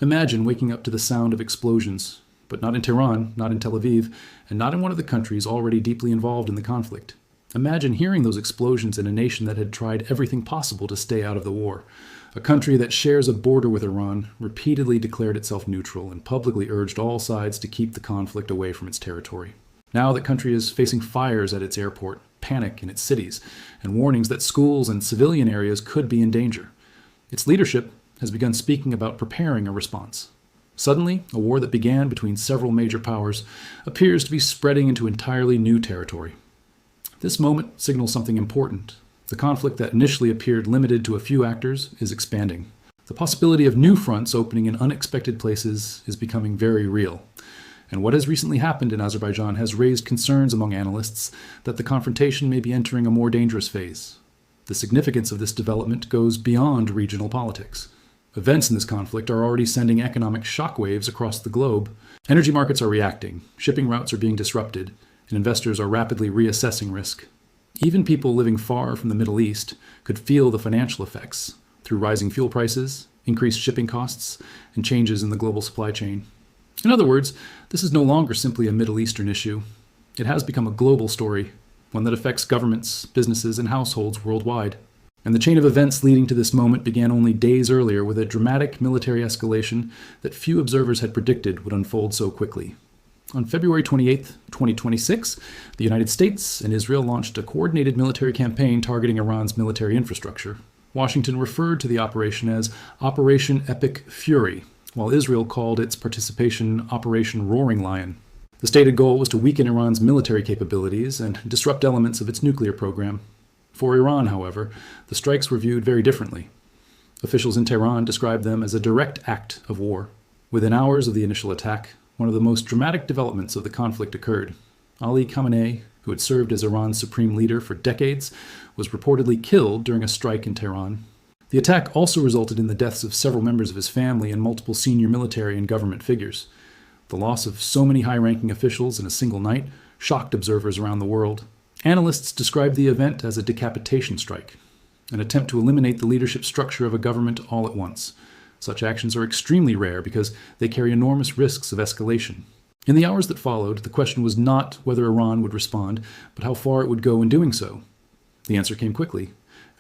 Imagine waking up to the sound of explosions, but not in Tehran, not in Tel Aviv, and not in one of the countries already deeply involved in the conflict. Imagine hearing those explosions in a nation that had tried everything possible to stay out of the war. A country that shares a border with Iran repeatedly declared itself neutral and publicly urged all sides to keep the conflict away from its territory. Now the country is facing fires at its airport, panic in its cities, and warnings that schools and civilian areas could be in danger. Its leadership has begun speaking about preparing a response. Suddenly, a war that began between several major powers appears to be spreading into entirely new territory. This moment signals something important. The conflict that initially appeared limited to a few actors is expanding. The possibility of new fronts opening in unexpected places is becoming very real. And what has recently happened in Azerbaijan has raised concerns among analysts that the confrontation may be entering a more dangerous phase. The significance of this development goes beyond regional politics. Events in this conflict are already sending economic shockwaves across the globe. Energy markets are reacting, shipping routes are being disrupted, and investors are rapidly reassessing risk. Even people living far from the Middle East could feel the financial effects through rising fuel prices, increased shipping costs, and changes in the global supply chain. In other words, this is no longer simply a Middle Eastern issue. It has become a global story, one that affects governments, businesses, and households worldwide. And the chain of events leading to this moment began only days earlier with a dramatic military escalation that few observers had predicted would unfold so quickly. On February 28, 2026, the United States and Israel launched a coordinated military campaign targeting Iran's military infrastructure. Washington referred to the operation as Operation Epic Fury, while Israel called its participation Operation Roaring Lion. The stated goal was to weaken Iran's military capabilities and disrupt elements of its nuclear program. For Iran, however, the strikes were viewed very differently. Officials in Tehran described them as a direct act of war. Within hours of the initial attack, one of the most dramatic developments of the conflict occurred. Ali Khamenei, who had served as Iran's supreme leader for decades, was reportedly killed during a strike in Tehran. The attack also resulted in the deaths of several members of his family and multiple senior military and government figures. The loss of so many high-ranking officials in a single night shocked observers around the world. Analysts describe the event as a decapitation strike, an attempt to eliminate the leadership structure of a government all at once. Such actions are extremely rare because they carry enormous risks of escalation. In the hours that followed, the question was not whether Iran would respond, but how far it would go in doing so. The answer came quickly.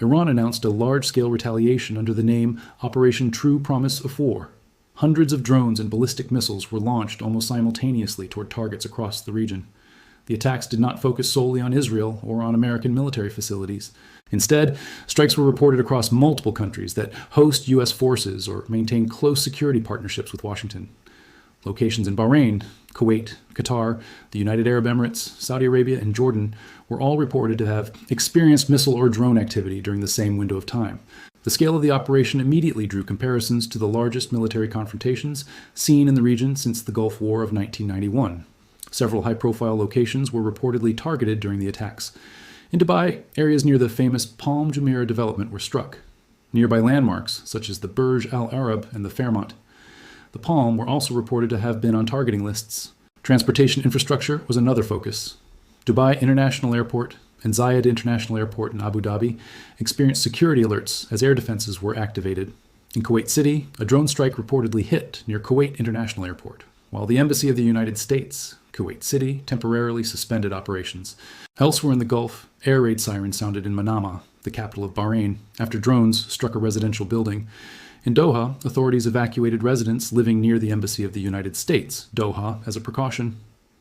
Iran announced a large-scale retaliation under the name Operation True Promise of War. Hundreds of drones and ballistic missiles were launched almost simultaneously toward targets across the region. The attacks did not focus solely on Israel or on American military facilities. Instead, strikes were reported across multiple countries that host U.S. forces or maintain close security partnerships with Washington. Locations in Bahrain, Kuwait, Qatar, the United Arab Emirates, Saudi Arabia, and Jordan were all reported to have experienced missile or drone activity during the same window of time. The scale of the operation immediately drew comparisons to the largest military confrontations seen in the region since the Gulf War of 1991. Several high-profile locations were reportedly targeted during the attacks. In Dubai, areas near the famous Palm Jumeirah development were struck. Nearby landmarks, such as the Burj Al Arab and the Fairmont. The Palm were also reported to have been on targeting lists. Transportation infrastructure was another focus. Dubai International Airport and Zayed International Airport in Abu Dhabi experienced security alerts as air defenses were activated. In Kuwait City, a drone strike reportedly hit near Kuwait International Airport, while the Embassy of the United States, Kuwait City, temporarily suspended operations. Elsewhere in the Gulf, air raid sirens sounded in Manama, the capital of Bahrain, after drones struck a residential building. In Doha, authorities evacuated residents living near the Embassy of the United States, Doha, as a precaution.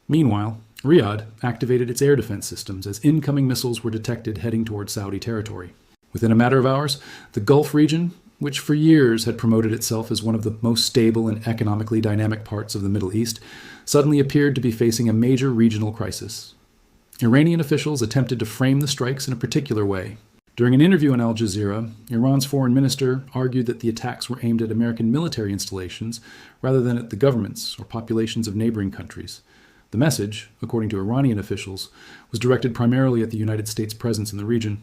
Meanwhile, Riyadh activated its air defense systems as incoming missiles were detected heading toward Saudi territory. Within a matter of hours, the Gulf region, which for years had promoted itself as one of the most stable and economically dynamic parts of the Middle East, suddenly appeared to be facing a major regional crisis. Iranian officials attempted to frame the strikes in a particular way. During an interview on Al Jazeera, Iran's foreign minister argued that the attacks were aimed at American military installations rather than at the governments or populations of neighboring countries. The message, according to Iranian officials, was directed primarily at the United States' presence in the region.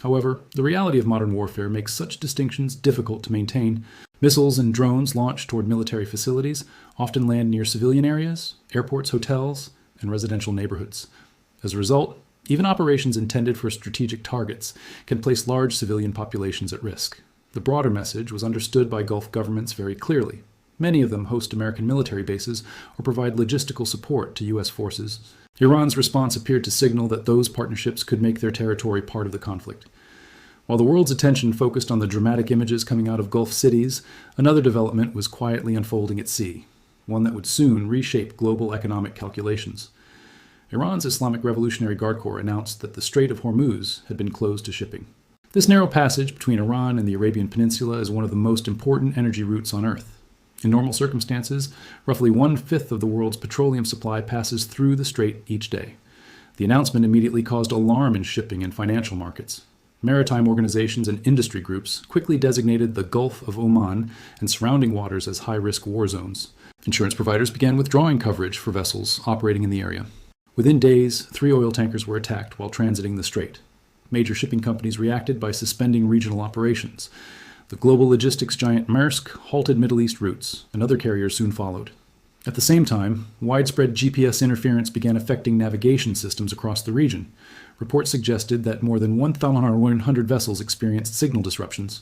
However, the reality of modern warfare makes such distinctions difficult to maintain. Missiles and drones launched toward military facilities often land near civilian areas, airports, hotels, and residential neighborhoods. As a result, even operations intended for strategic targets can place large civilian populations at risk. The broader message was understood by Gulf governments very clearly. Many of them host American military bases or provide logistical support to U.S. forces. Iran's response appeared to signal that those partnerships could make their territory part of the conflict. While the world's attention focused on the dramatic images coming out of Gulf cities, another development was quietly unfolding at sea, one that would soon reshape global economic calculations. Iran's Islamic Revolutionary Guard Corps announced that the Strait of Hormuz had been closed to shipping. This narrow passage between Iran and the Arabian Peninsula is one of the most important energy routes on Earth. In normal circumstances, roughly 1/5 of the world's petroleum supply passes through the strait each day. The announcement immediately caused alarm in shipping and financial markets. Maritime organizations and industry groups quickly designated the Gulf of Oman and surrounding waters as high-risk war zones. Insurance providers began withdrawing coverage for vessels operating in the area. Within days, 3 oil tankers were attacked while transiting the strait. Major shipping companies reacted by suspending regional operations. The global logistics giant Maersk halted Middle East routes, and other carriers soon followed. At the same time, widespread GPS interference began affecting navigation systems across the region. Reports suggested that more than 1,100 vessels experienced signal disruptions.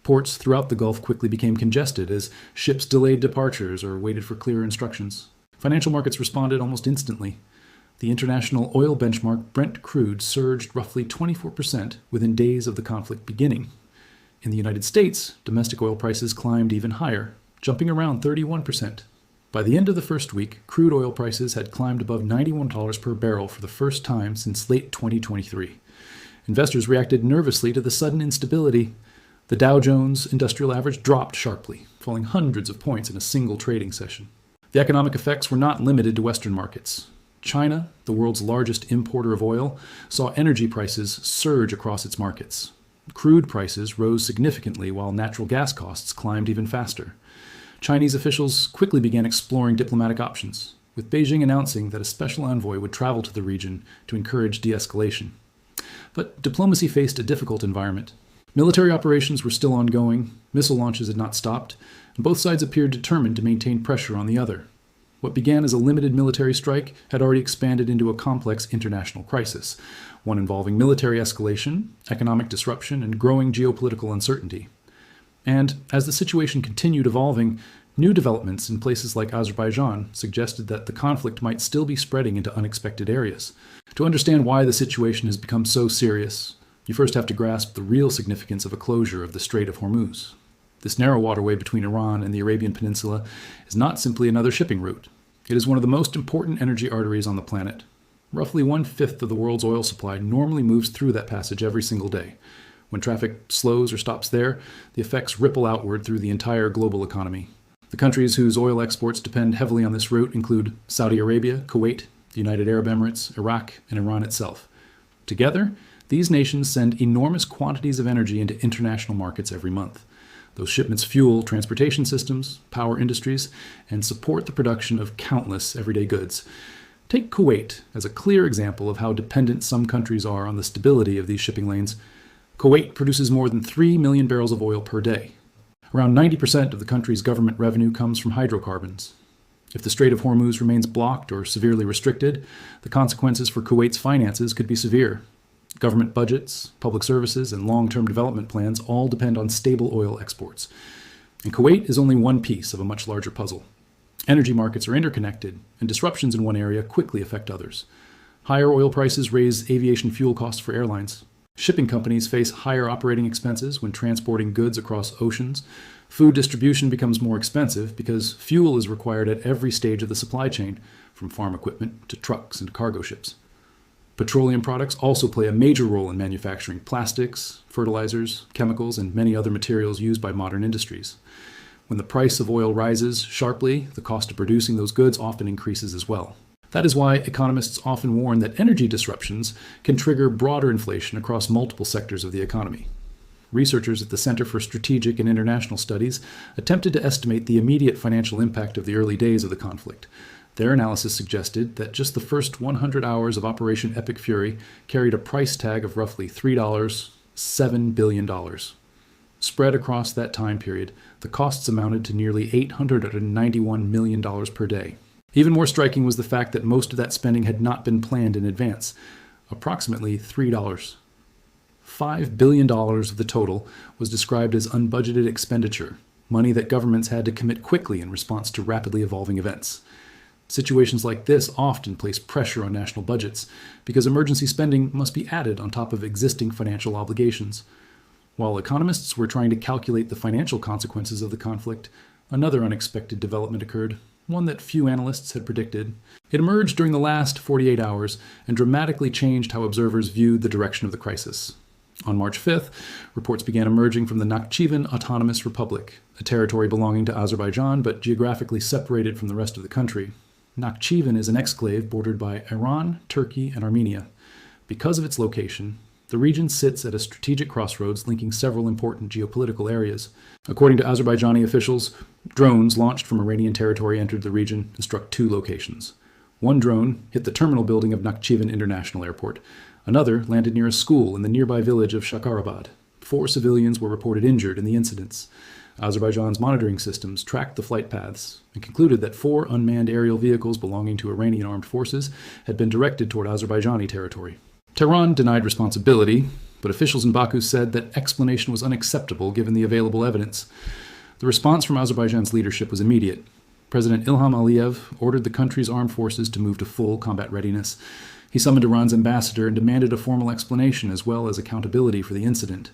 Ports throughout the Gulf quickly became congested as ships delayed departures or waited for clearer instructions. Financial markets responded almost instantly. The international oil benchmark Brent crude surged roughly 24% within days of the conflict beginning. In the United States, domestic oil prices climbed even higher, jumping around 31%. By the end of the first week, crude oil prices had climbed above $91 per barrel for the first time since late 2023. Investors reacted nervously to the sudden instability. The Dow Jones Industrial Average dropped sharply, falling hundreds of points in a single trading session. The economic effects were not limited to Western markets. China, the world's largest importer of oil, saw energy prices surge across its markets. Crude prices rose significantly while natural gas costs climbed even faster. Chinese officials quickly began exploring diplomatic options, with Beijing announcing that a special envoy would travel to the region to encourage de-escalation. But diplomacy faced a difficult environment. Military operations were still ongoing, missile launches had not stopped, and both sides appeared determined to maintain pressure on the other. What began as a limited military strike had already expanded into a complex international crisis, one involving military escalation, economic disruption, and growing geopolitical uncertainty. And as the situation continued evolving, new developments in places like Azerbaijan suggested that the conflict might still be spreading into unexpected areas. To understand why the situation has become so serious, you first have to grasp the real significance of a closure of the Strait of Hormuz. This narrow waterway between Iran and the Arabian Peninsula is not simply another shipping route. It is one of the most important energy arteries on the planet. Roughly 1/5 of the world's oil supply normally moves through that passage every single day. When traffic slows or stops there, the effects ripple outward through the entire global economy. The countries whose oil exports depend heavily on this route include Saudi Arabia, Kuwait, the United Arab Emirates, Iraq, and Iran itself. Together, these nations send enormous quantities of energy into international markets every month. Those shipments fuel transportation systems, power industries, and support the production of countless everyday goods. Take Kuwait as a clear example of how dependent some countries are on the stability of these shipping lanes. Kuwait produces more than 3 million barrels of oil per day. Around 90% of the country's government revenue comes from hydrocarbons. If the Strait of Hormuz remains blocked or severely restricted, the consequences for Kuwait's finances could be severe. Government budgets, public services, and long-term development plans all depend on stable oil exports. And Kuwait is only one piece of a much larger puzzle. Energy markets are interconnected, and disruptions in one area quickly affect others. Higher oil prices raise aviation fuel costs for airlines. Shipping companies face higher operating expenses when transporting goods across oceans. Food distribution becomes more expensive because fuel is required at every stage of the supply chain, from farm equipment to trucks and cargo ships. Petroleum products also play a major role in manufacturing plastics, fertilizers, chemicals, and many other materials used by modern industries. When the price of oil rises sharply, the cost of producing those goods often increases as well. That is why economists often warn that energy disruptions can trigger broader inflation across multiple sectors of the economy. Researchers at the Center for Strategic and International Studies attempted to estimate the immediate financial impact of the early days of the conflict. Their analysis suggested that just the first 100 hours of Operation Epic Fury carried a price tag of roughly $3, $7 billion. Spread across that time period, the costs amounted to nearly $891 million per day. Even more striking was the fact that most of that spending had not been planned in advance, approximately $3. $5 billion of the total was described as unbudgeted expenditure, money that governments had to commit quickly in response to rapidly evolving events. Situations like this often place pressure on national budgets because emergency spending must be added on top of existing financial obligations. While economists were trying to calculate the financial consequences of the conflict, another unexpected development occurred, one that few analysts had predicted. It emerged during the last 48 hours and dramatically changed how observers viewed the direction of the crisis. On March 5th, reports began emerging from the Nakhchivan Autonomous Republic, a territory belonging to Azerbaijan but geographically separated from the rest of the country. Nakhchivan is an exclave bordered by Iran, Turkey, and Armenia. Because of its location, the region sits at a strategic crossroads linking several important geopolitical areas. According to Azerbaijani officials, drones launched from Iranian territory entered the region and struck two locations. One drone hit the terminal building of Nakhchivan International Airport. Another landed near a school in the nearby village of Shakarabad. 4 civilians were reported injured in the incidents. Azerbaijan's monitoring systems tracked the flight paths and concluded that 4 unmanned aerial vehicles belonging to Iranian armed forces had been directed toward Azerbaijani territory. Tehran denied responsibility, but officials in Baku said that explanation was unacceptable given the available evidence. The response from Azerbaijan's leadership was immediate. President Ilham Aliyev ordered the country's armed forces to move to full combat readiness. He summoned Iran's ambassador and demanded a formal explanation as well as accountability for the incident.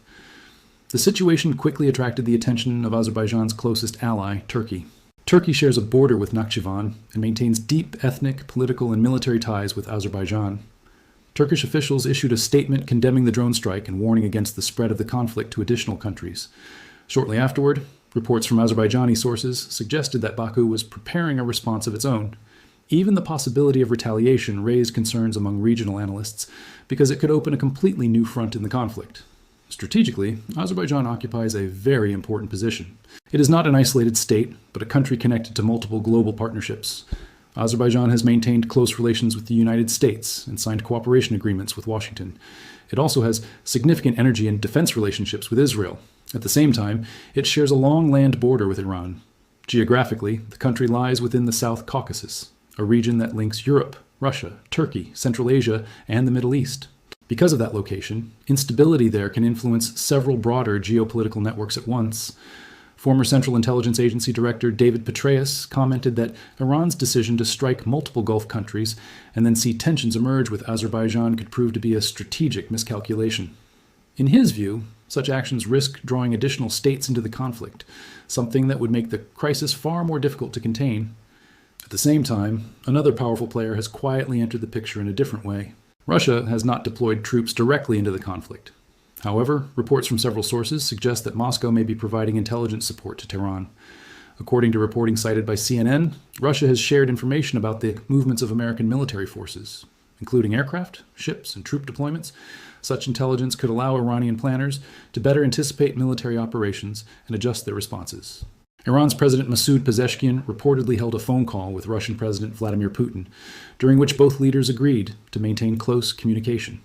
The situation quickly attracted the attention of Azerbaijan's closest ally, Turkey. Turkey shares a border with Nakhchivan and maintains deep ethnic, political, and military ties with Azerbaijan. Turkish officials issued a statement condemning the drone strike and warning against the spread of the conflict to additional countries. Shortly afterward, reports from Azerbaijani sources suggested that Baku was preparing a response of its own. Even the possibility of retaliation raised concerns among regional analysts because it could open a completely new front in the conflict. Strategically, Azerbaijan occupies a very important position. It is not an isolated state, but a country connected to multiple global partnerships. Azerbaijan has maintained close relations with the United States and signed cooperation agreements with Washington. It also has significant energy and defense relationships with Israel. At the same time, it shares a long land border with Iran. Geographically, the country lies within the South Caucasus, a region that links Europe, Russia, Turkey, Central Asia, and the Middle East. Because of that location, instability there can influence several broader geopolitical networks at once. Former Central Intelligence Agency Director David Petraeus commented that Iran's decision to strike multiple Gulf countries and then see tensions emerge with Azerbaijan could prove to be a strategic miscalculation. In his view, such actions risk drawing additional states into the conflict, something that would make the crisis far more difficult to contain. At the same time, another powerful player has quietly entered the picture in a different way. Russia has not deployed troops directly into the conflict. However, reports from several sources suggest that Moscow may be providing intelligence support to Tehran. According to reporting cited by CNN, Russia has shared information about the movements of American military forces, including aircraft, ships, and troop deployments. Such intelligence could allow Iranian planners to better anticipate military operations and adjust their responses. Iran's President Masoud Pezeshkian reportedly held a phone call with Russian President Vladimir Putin, during which both leaders agreed to maintain close communication.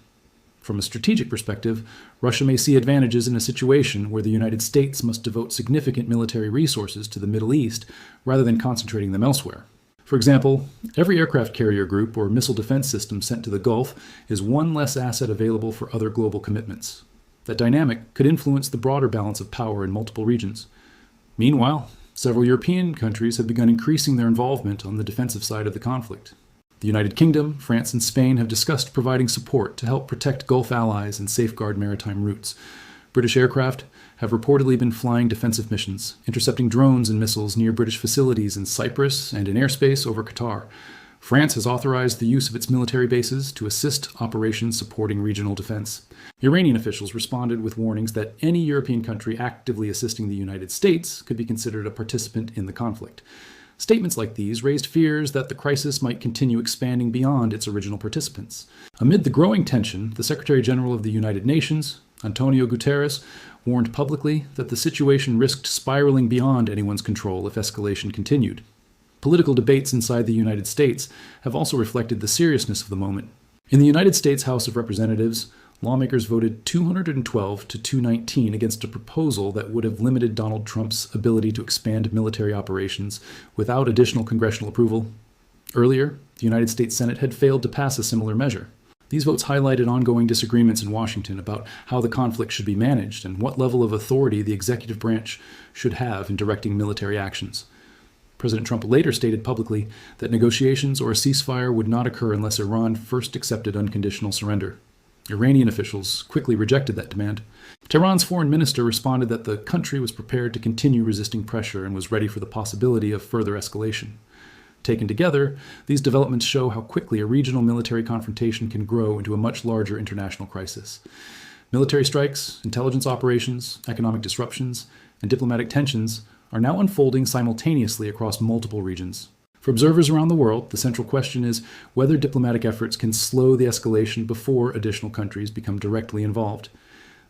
From a strategic perspective, Russia may see advantages in a situation where the United States must devote significant military resources to the Middle East rather than concentrating them elsewhere. For example, every aircraft carrier group or missile defense system sent to the Gulf is one less asset available for other global commitments. That dynamic could influence the broader balance of power in multiple regions. Meanwhile, several European countries have begun increasing their involvement on the defensive side of the conflict. The United Kingdom, France, and Spain have discussed providing support to help protect Gulf allies and safeguard maritime routes. British aircraft have reportedly been flying defensive missions, intercepting drones and missiles near British facilities in Cyprus and in airspace over Qatar. France has authorized the use of its military bases to assist operations supporting regional defense. Iranian officials responded with warnings that any European country actively assisting the United States could be considered a participant in the conflict. Statements like these raised fears that the crisis might continue expanding beyond its original participants. Amid the growing tension, the Secretary General of the United Nations, Antonio Guterres, warned publicly that the situation risked spiraling beyond anyone's control if escalation continued. Political debates inside the United States have also reflected the seriousness of the moment. In the United States House of Representatives, lawmakers voted 212 to 219 against a proposal that would have limited Donald Trump's ability to expand military operations without additional congressional approval. Earlier, the United States Senate had failed to pass a similar measure. These votes highlighted ongoing disagreements in Washington about how the conflict should be managed and what level of authority the executive branch should have in directing military actions. President Trump later stated publicly that negotiations or a ceasefire would not occur unless Iran first accepted unconditional surrender. Iranian officials quickly rejected that demand. Tehran's foreign minister responded that the country was prepared to continue resisting pressure and was ready for the possibility of further escalation. Taken together, these developments show how quickly a regional military confrontation can grow into a much larger international crisis. Military strikes, intelligence operations, economic disruptions, and diplomatic tensions are now unfolding simultaneously across multiple regions. For observers around the world, the central question is whether diplomatic efforts can slow the escalation before additional countries become directly involved.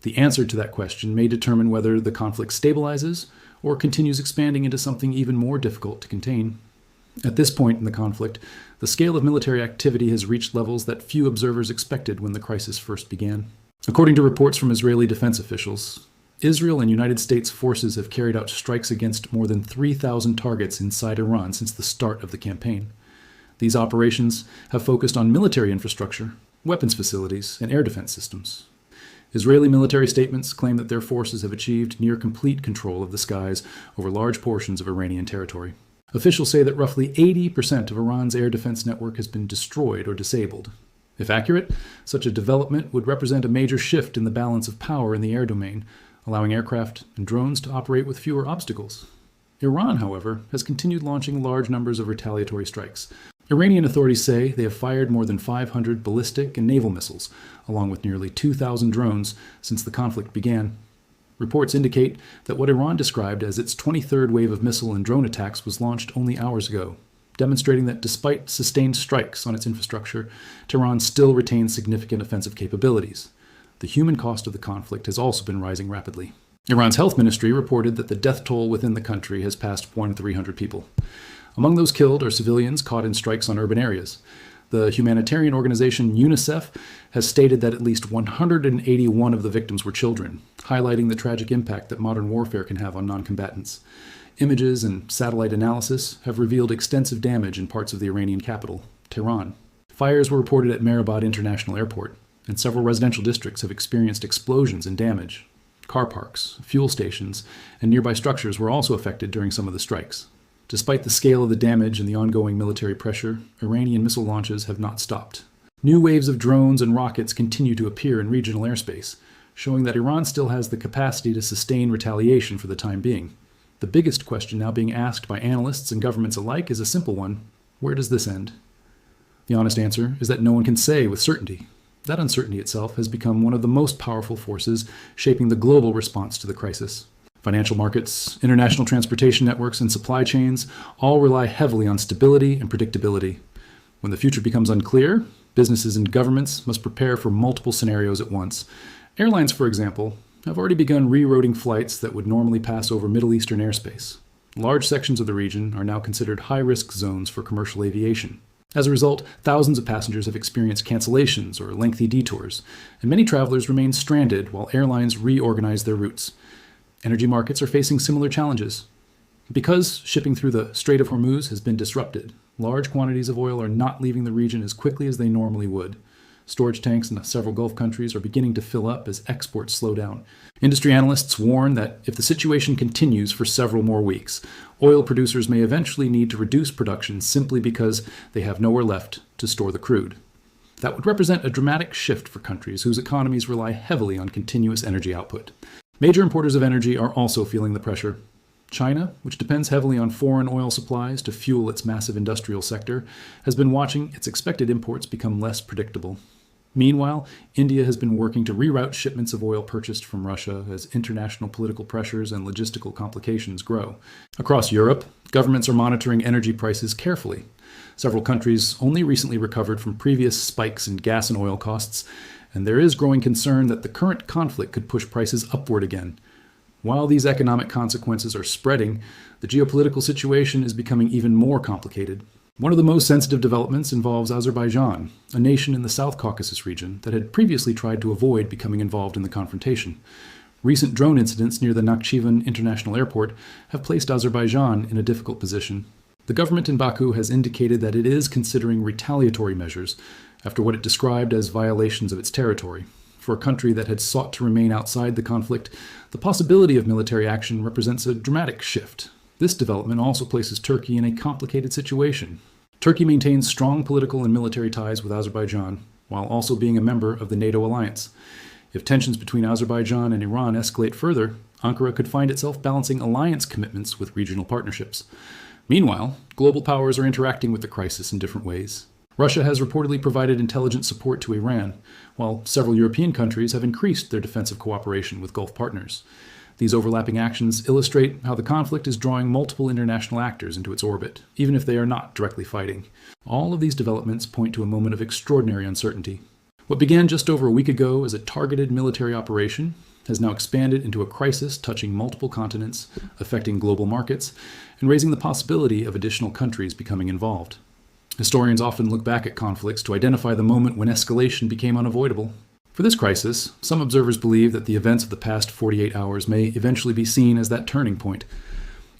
The answer to that question may determine whether the conflict stabilizes or continues expanding into something even more difficult to contain. At this point in the conflict, the scale of military activity has reached levels that few observers expected when the crisis first began. According to reports from Israeli defense officials, Israel and United States forces have carried out strikes against more than 3,000 targets inside Iran since the start of the campaign. These operations have focused on military infrastructure, weapons facilities, and air defense systems. Israeli military statements claim that their forces have achieved near complete control of the skies over large portions of Iranian territory. Officials say that roughly 80% of Iran's air defense network has been destroyed or disabled. If accurate, such a development would represent a major shift in the balance of power in the air domain, allowing aircraft and drones to operate with fewer obstacles. Iran, however, has continued launching large numbers of retaliatory strikes. Iranian authorities say they have fired more than 500 ballistic and naval missiles, along with nearly 2,000 drones since the conflict began. Reports indicate that what Iran described as its 23rd wave of missile and drone attacks was launched only hours ago, demonstrating that despite sustained strikes on its infrastructure, Tehran still retains significant offensive capabilities. The human cost of the conflict has also been rising rapidly. Iran's health ministry reported that the death toll within the country has passed 300 people. Among those killed are civilians caught in strikes on urban areas. The humanitarian organization UNICEF has stated that at least 181 of the victims were children, highlighting the tragic impact that modern warfare can have on non-combatants. Images and satellite analysis have revealed extensive damage in parts of the Iranian capital, Tehran. Fires were reported at Mehrabad International Airport, and several residential districts have experienced explosions and damage. Car parks, fuel stations, and nearby structures were also affected during some of the strikes. Despite the scale of the damage and the ongoing military pressure, Iranian missile launches have not stopped. New waves of drones and rockets continue to appear in regional airspace, showing that Iran still has the capacity to sustain retaliation for the time being. The biggest question now being asked by analysts and governments alike is a simple one: where does this end? The honest answer is that no one can say with certainty. That uncertainty itself has become one of the most powerful forces shaping the global response to the crisis. Financial markets, international transportation networks, and supply chains all rely heavily on stability and predictability. When the future becomes unclear, businesses and governments must prepare for multiple scenarios at once. Airlines, for example, have already begun rerouting flights that would normally pass over Middle Eastern airspace. Large sections of the region are now considered high-risk zones for commercial aviation. As a result, thousands of passengers have experienced cancellations or lengthy detours, and many travelers remain stranded while airlines reorganize their routes. Energy markets are facing similar challenges. Because shipping through the Strait of Hormuz has been disrupted, large quantities of oil are not leaving the region as quickly as they normally would. Storage tanks in several Gulf countries are beginning to fill up as exports slow down. Industry analysts warn that if the situation continues for several more weeks, oil producers may eventually need to reduce production simply because they have nowhere left to store the crude. That would represent a dramatic shift for countries whose economies rely heavily on continuous energy output. Major importers of energy are also feeling the pressure. China, which depends heavily on foreign oil supplies to fuel its massive industrial sector, has been watching its expected imports become less predictable. Meanwhile, India has been working to reroute shipments of oil purchased from Russia as international political pressures and logistical complications grow. Across Europe, governments are monitoring energy prices carefully. Several countries only recently recovered from previous spikes in gas and oil costs, and there is growing concern that the current conflict could push prices upward again. While these economic consequences are spreading, the geopolitical situation is becoming even more complicated. One of the most sensitive developments involves Azerbaijan, a nation in the South Caucasus region that had previously tried to avoid becoming involved in the confrontation. Recent drone incidents near the Nakhchivan International Airport have placed Azerbaijan in a difficult position. The government in Baku has indicated that it is considering retaliatory measures, after what it described as violations of its territory. For a country that had sought to remain outside the conflict, the possibility of military action represents a dramatic shift. This development also places Turkey in a complicated situation. Turkey maintains strong political and military ties with Azerbaijan, while also being a member of the NATO alliance. If tensions between Azerbaijan and Iran escalate further, Ankara could find itself balancing alliance commitments with regional partnerships. Meanwhile, global powers are interacting with the crisis in different ways. Russia has reportedly provided intelligence support to Iran, while several European countries have increased their defensive cooperation with Gulf partners. These overlapping actions illustrate how the conflict is drawing multiple international actors into its orbit, even if they are not directly fighting. All of these developments point to a moment of extraordinary uncertainty. What began just over a week ago as a targeted military operation has now expanded into a crisis touching multiple continents, affecting global markets, and raising the possibility of additional countries becoming involved. Historians often look back at conflicts to identify the moment when escalation became unavoidable. For this crisis, some observers believe that the events of the past 48 hours may eventually be seen as that turning point.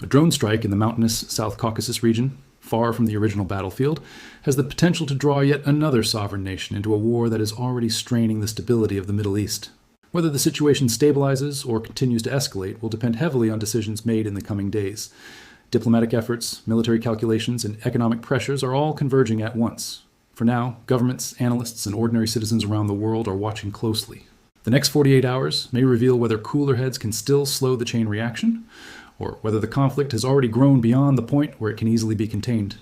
A drone strike in the mountainous South Caucasus region, far from the original battlefield, has the potential to draw yet another sovereign nation into a war that is already straining the stability of the Middle East. Whether the situation stabilizes or continues to escalate will depend heavily on decisions made in the coming days. Diplomatic efforts, military calculations, and economic pressures are all converging at once. For now, governments, analysts, and ordinary citizens around the world are watching closely. The next 48 hours may reveal whether cooler heads can still slow the chain reaction, or whether the conflict has already grown beyond the point where it can easily be contained.